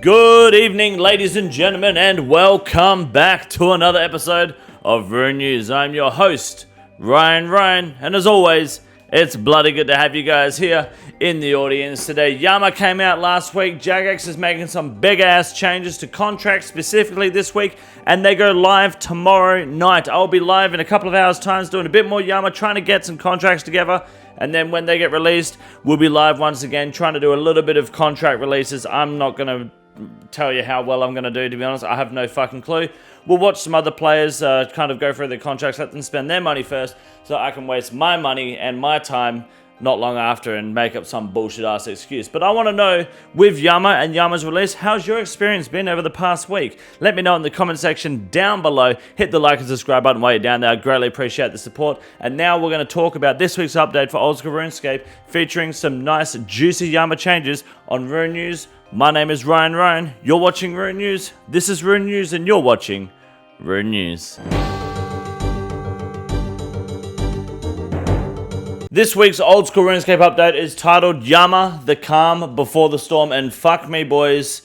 Good evening, ladies and gentlemen, and welcome back to another episode of Rune News. I'm your host, Ryan, and as always, it's bloody good to have you guys here in the audience today. Yama came out last week. Jagex is making some big-ass changes to contracts specifically this week, and they go live tomorrow night. I'll be live in a couple of hours' time doing a bit more Yama, trying to get some contracts together. And then when they get released, we'll be live once again, trying to do a little bit of contract releases. I'm not going to tell you how well I'm going to do, to be honest. I have no fucking clue. We'll watch some other players kind of go through their contracts, let them spend their money first, so I can waste my money and my time not long after and make up some bullshit ass excuse. But I want to know, with Yama and Yama's release, how's your experience been over the past week? Let me know in the comment section down below. Hit the like and subscribe button while you're down there. I greatly appreciate the support. And now we're going to talk about this week's update for Oldschool Runescape, featuring some nice juicy Yama changes on Rune News. My name is Ryan. You're watching Rune News. This is Rune News, and you're watching Rune News. This week's Oldschool Runescape update is titled Yama, the Calm Before the Storm, and fuck me boys,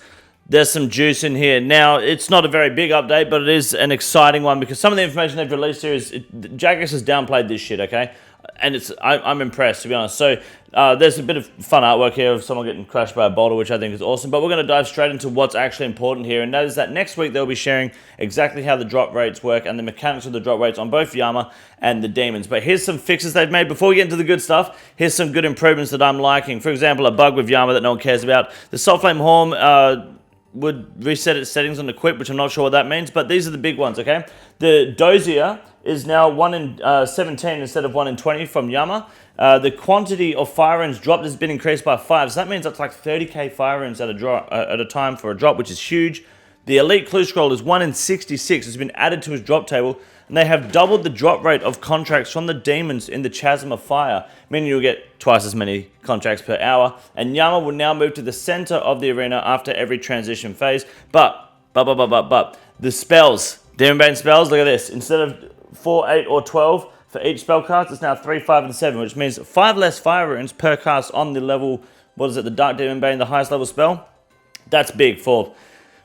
there's some juice in here. Now, it's not a very big update, but it is an exciting one because some of the information they've released here is, Jagex has downplayed this shit, okay? And I'm impressed, to be honest. So, there's a bit of fun artwork here of someone getting crashed by a boulder, which I think is awesome. But we're going to dive straight into what's actually important here. And that is that next week they'll be sharing exactly how the drop rates work and the mechanics of the drop rates on both Yama and the demons. But here's some fixes they've made. Before we get into the good stuff, here's some good improvements that I'm liking. For example, a bug with Yama that no one cares about. The Soul Flame Horn would reset its settings on equip, which I'm not sure what that means. But these are the big ones, okay? The Dozier is now 1 in 17 instead of 1 in 20 from Yama. The quantity of fire runes dropped has been increased by 5, so that means that's like 30k fire runes at a time for a drop, which is huge. The elite clue scroll is 1 in 66, it's been added to his drop table, and they have doubled the drop rate of contracts from the demons in the Chasm of Fire, meaning you'll get twice as many contracts per hour, and Yama will now move to the center of the arena after every transition phase. But the spells, Demon Bane spells, look at this, instead of 4, 8, or 12 for each spell cast, it's now 3, 5, and 7, which means 5 less fire runes per cast on the level, what is it, the Dark Demon Bane, the highest level spell. That's big for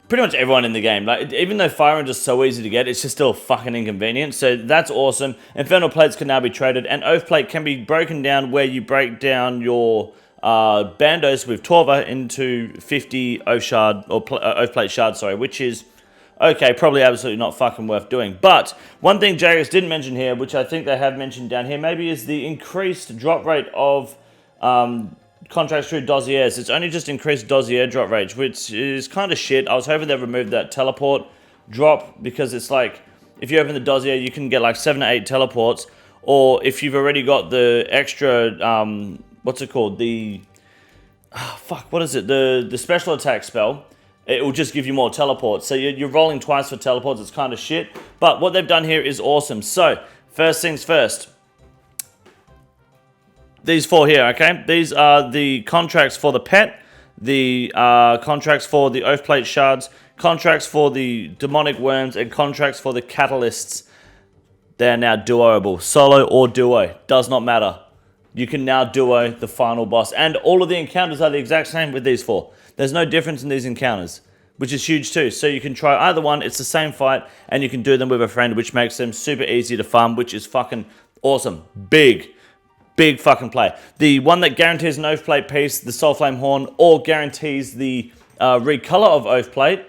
pretty much everyone in the game. Like, even though fire runes are so easy to get, it's just still fucking inconvenient, so that's awesome. Infernal Plates can now be traded, and Oath Plate can be broken down where you break down your Bandos with Torva into 50 Oath Shard, or Oath Plate Shards, sorry, which is okay, probably absolutely not fucking worth doing. But one thing Jagex didn't mention here, which I think they have mentioned down here, maybe is the increased drop rate of contracts through dossiers. It's only just increased dossier drop rates, which is kind of shit. I was hoping they removed that teleport drop, because it's like, if you open the dossier, you can get like 7 to 8 teleports, or if you've already got the extra, what's it called? The, what is it? The special attack spell. It will just give you more teleports. So you're rolling twice for teleports. It's kind of shit. But what they've done here is awesome. So, first things first. These 4 here, okay? These are the contracts for the pet, the contracts for the Oath Plate Shards, contracts for the Demonic Worms, and contracts for the Catalysts. They are now duoable. Solo or duo. Does not matter. You can now duo the final boss. And all of the encounters are the exact same with these 4. There's no difference in these encounters, which is huge too. So you can try either one, it's the same fight, and you can do them with a friend, which makes them super easy to farm, which is fucking awesome. Big fucking play. The one that guarantees an Oath Plate piece, the Soul Flame Horn, or guarantees the recolor of Oath Plate,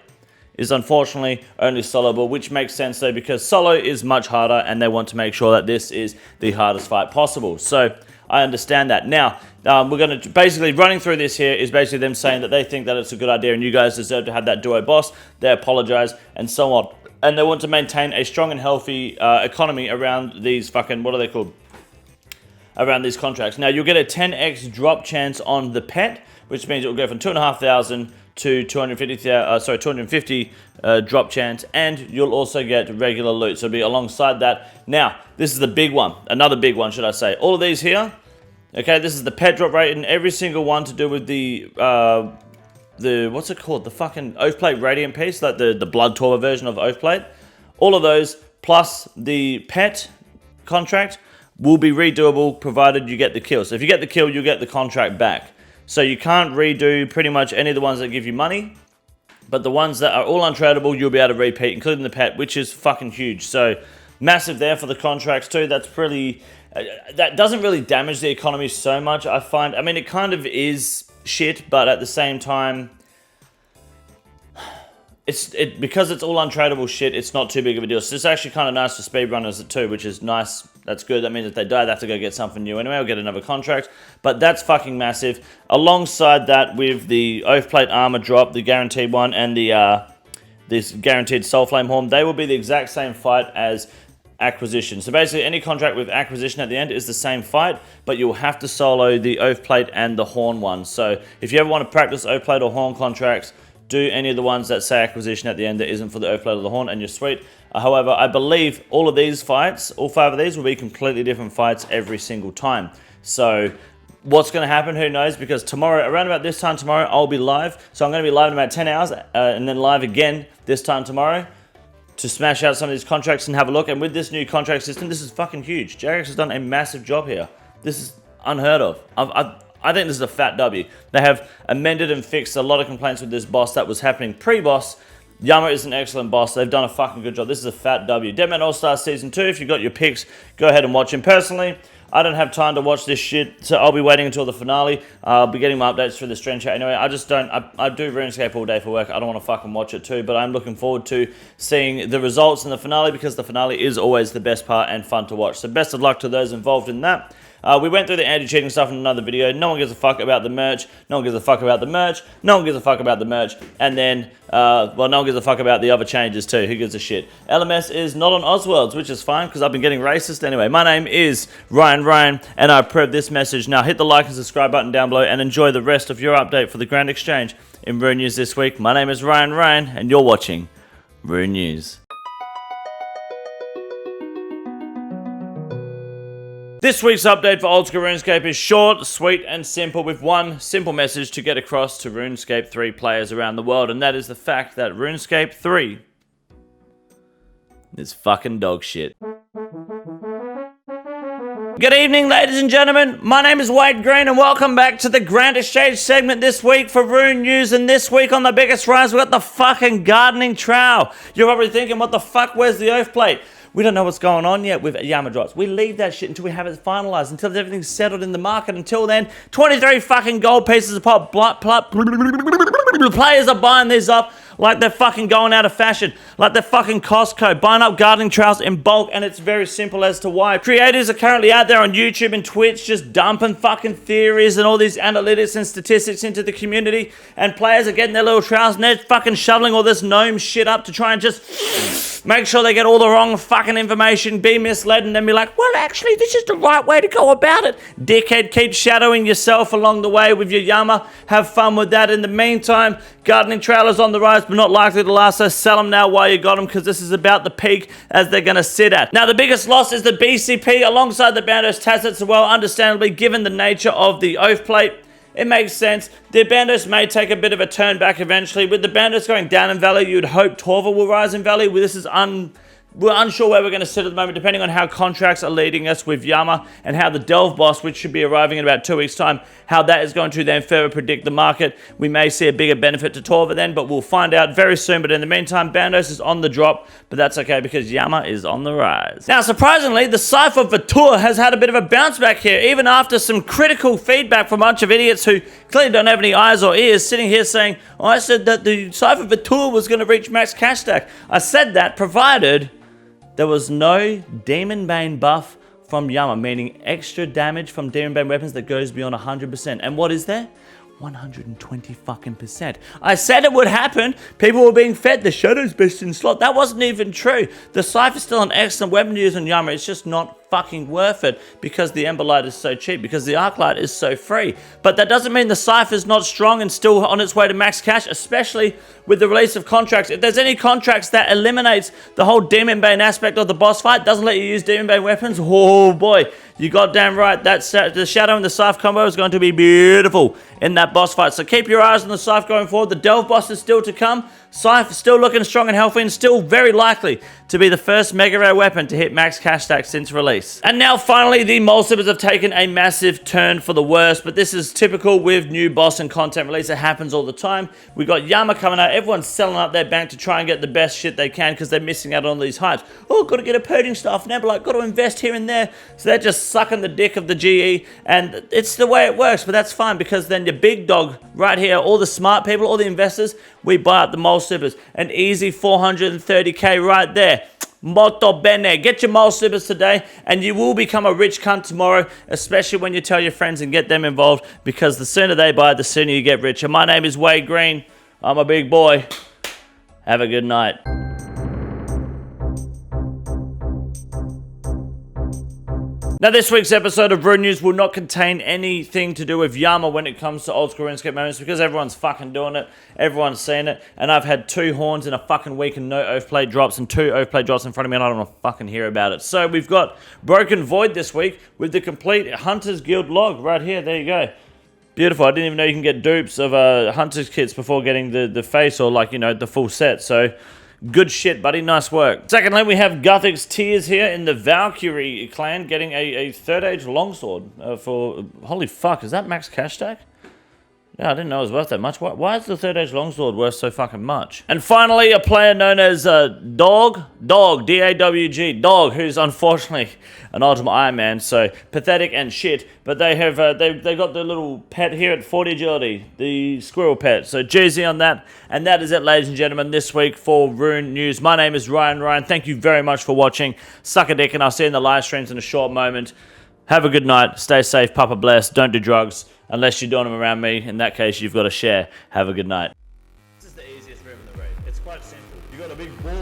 is unfortunately only soloable, which makes sense though, because solo is much harder, and they want to make sure that this is the hardest fight possible. So I understand that. Now, we're going to, basically, running through this here is basically them saying that they think that it's a good idea and you guys deserve to have that duo boss. They apologize and so on. And they want to maintain a strong and healthy economy around these fucking, what are they called? Around these contracts. Now, you'll get a 10x drop chance on the pet, which means it will go from 2,500 to 250 drop chance, and you'll also get regular loot, so it'll be alongside that. Now, this is the big one, another big one, should I say. All of these here, okay, this is the pet drop rate, and every single one to do with the what's it called? The fucking Oath Plate Radiant piece, like the Blood Torva version of Oath Plate. All of those, plus the pet contract, will be redoable provided you get the kill. So if you get the kill, you get the contract back. So you can't redo pretty much any of the ones that give you money. But the ones that are all untradeable, you'll be able to repeat, including the pet, which is fucking huge. So massive there for the contracts too. That's pretty... that doesn't really damage the economy so much, I find. I mean, it kind of is shit, but at the same time, because it's all untradeable shit, it's not too big of a deal. So it's actually kind of nice for speedrunners too, which is nice. That's good. That means if they die, they have to go get something new anyway, or get another contract. But that's fucking massive. Alongside that, with the Oath Plate Armor drop, the guaranteed one, and the this guaranteed Soul Flame Horn, they will be the exact same fight as acquisition. So basically, any contract with acquisition at the end is the same fight, but you'll have to solo the Oath Plate and the Horn one. So if you ever want to practice Oath Plate or Horn contracts, do any of the ones that say acquisition at the end that isn't for the Oath Plate or the Horn, and you're sweet. However, I believe all of these fights, all 5 of these, will be completely different fights every single time. So what's going to happen, who knows, because tomorrow, around about this time tomorrow, I'll be live. So I'm going to be live in about 10 hours, and then live again this time tomorrow to smash out some of these contracts and have a look. And with this new contract system, this is fucking huge. Jagex has done a massive job here. This is unheard of. I think this is a fat W. They have amended and fixed a lot of complaints with this boss that was happening pre-boss. Yama is an excellent boss. They've done a fucking good job. This is a fat W. Deadman All-Stars Season 2, if you've got your picks, go ahead and watch him. Personally, I don't have time to watch this shit, so I'll be waiting until the finale. I'll be getting my updates through the stream chat anyway. I just don't... I do RuneScape all day for work. I don't want to fucking watch it too, but I'm looking forward to seeing the results in the finale, because the finale is always the best part and fun to watch. So best of luck to those involved in that. We went through the anti-cheating stuff in another video. No one gives a fuck about the merch. No one gives a fuck about the merch. No one gives a fuck about the merch. And then, well, no one gives a fuck about the other changes too. Who gives a shit? LMS is not on Osworlds, which is fine because I've been getting racist anyway. My name is Ryan, and I approve this message. Now hit the like and subscribe button down below and enjoy the rest of your update for the Grand Exchange in Rune News this week. My name is Ryan, and you're watching Rune News. This week's update for Oldschool Runescape is short, sweet, and simple, with one simple message to get across to RuneScape 3 players around the world, and that is the fact that RuneScape 3 is fucking dog shit. Good evening, ladies and gentlemen. My name is Wade Green, and welcome back to the Grand Exchange segment this week for Rune News. And this week on the biggest rise, we got the fucking gardening trowel. You're probably thinking, what the fuck, where's the Oath Plate? We don't know what's going on yet with Yama drops. We leave that shit until we have it finalized, until everything's settled in the market. Until then, 23 fucking gold pieces a pop. Players are buying these up like they're fucking going out of fashion, like they're fucking Costco, buying up gardening trowels in bulk, and it's very simple as to why. Creators are currently out there on YouTube and Twitch just dumping fucking theories and all these analytics and statistics into the community, and players are getting their little trowels and they're fucking shoveling all this gnome shit up to try and just make sure they get all the wrong fucking information, be misled, and then be like, well, actually, this is the right way to go about it. Dickhead, keep shadowing yourself along the way with your Yama. Have fun with that. In the meantime, gardening trailers on the rise, but not likely to last, so sell them now while you got them, because this is about the peak as they're going to sit at. Now, the biggest loss is the BCP alongside the Bandos Tassets as well, understandably, given the nature of the Oath Plate. It makes sense. The Bandos may take a bit of a turn back eventually. With the Bandos going down in value, you'd hope Torva will rise in value. This is we're unsure where we're going to sit at the moment, depending on how contracts are leading us with Yama and how the Delve boss, which should be arriving in about 2 weeks' time, how that is going to then further predict the market. We may see a bigger benefit to Torva then, but we'll find out very soon. But in the meantime, Bandos is on the drop, but that's okay because Yama is on the rise. Now, surprisingly, the Cypher Vatour has had a bit of a bounce back here, even after some critical feedback from a bunch of idiots who clearly don't have any eyes or ears, sitting here saying, oh, I said that the Cypher Vatour was going to reach max cash stack. I said that provided there was no Demon Bane buff from Yama, meaning extra damage from Demon Bane weapons that goes beyond 100%. And what is there? 120 fucking %. I said it would happen. People were being fed the Shadow's best in slot. That wasn't even true. The Cypher is still an excellent weapon to use on Yama. It's just not fucking worth it because the Ember Light is so cheap, because the Arc Light is so free. But that doesn't mean the Cypher is not strong and still on its way to max cash, especially with the release of contracts. If there's any contracts that eliminates the whole Demon Bane aspect of the boss fight, doesn't let you use Demon Bane weapons, oh boy, you goddamn right. That's the Shadow and the Scythe combo is going to be beautiful in that boss fight. So keep your eyes on the Scythe going forward. The Delve boss is still to come. Scythe still looking strong and healthy and still very likely to be the first mega rare weapon to hit max cash stack since release. And now finally the mole sippers have taken a massive turn for the worse, but this is typical with new boss and content release. It happens all the time. We got Yama coming out. Everyone's selling up their bank to try and get the best shit they can because they're missing out on these hypes. Oh, got to get a purging staff now, but like, got to invest here and there. So they're just sucking the dick of the GE, and it's the way it works, but that's fine because then your big dog right here, all the smart people, all the investors, we buy up the mole sippers. An easy 430k right there. Molto bene. Get your mole sippers today and you will become a rich cunt tomorrow, especially when you tell your friends and get them involved, because the sooner they buy, the sooner you get richer. My name is Wade Green. I'm a big boy. Have a good night. Now, this week's episode of Rune News will not contain anything to do with Yama when it comes to Oldschool Runescape Moments, because everyone's fucking doing it, everyone's seeing it, and I've had 2 horns in a fucking week and no oath plate drops and 2 oath plate drops in front of me, and I don't want to fucking hear about it. So we've got Broken Void this week with the complete Hunters Guild log right here. There you go. Beautiful. I didn't even know you can get dupes of Hunters kits before getting the face or, like, you know, the full set. So good shit, buddy. Nice work. Secondly, we have Guthix Tears here in the Valkyrie clan getting a 3rd age longsword for... Holy fuck, is that max cash stack? Yeah, I didn't know it was worth that much. Why is the 3rd age longsword worth so fucking much? And finally, a player known as Dog, D-A-W-G, Dog, who's unfortunately an Ultimate Iron Man, so pathetic and shit. But they have they got the little pet here at 40 agility, the squirrel pet. So GZ on that. And that is it, ladies and gentlemen, this week for Rune News. My name is Ryan. Thank you very much for watching. Suck a dick, and I'll see you in the live streams in a short moment. Have a good night. Stay safe. Papa bless. Don't do drugs. Unless you're doing them around me. In that case, you've got to share. Have a good night. This is the easiest move in the raid. It's quite simple. You got a big ball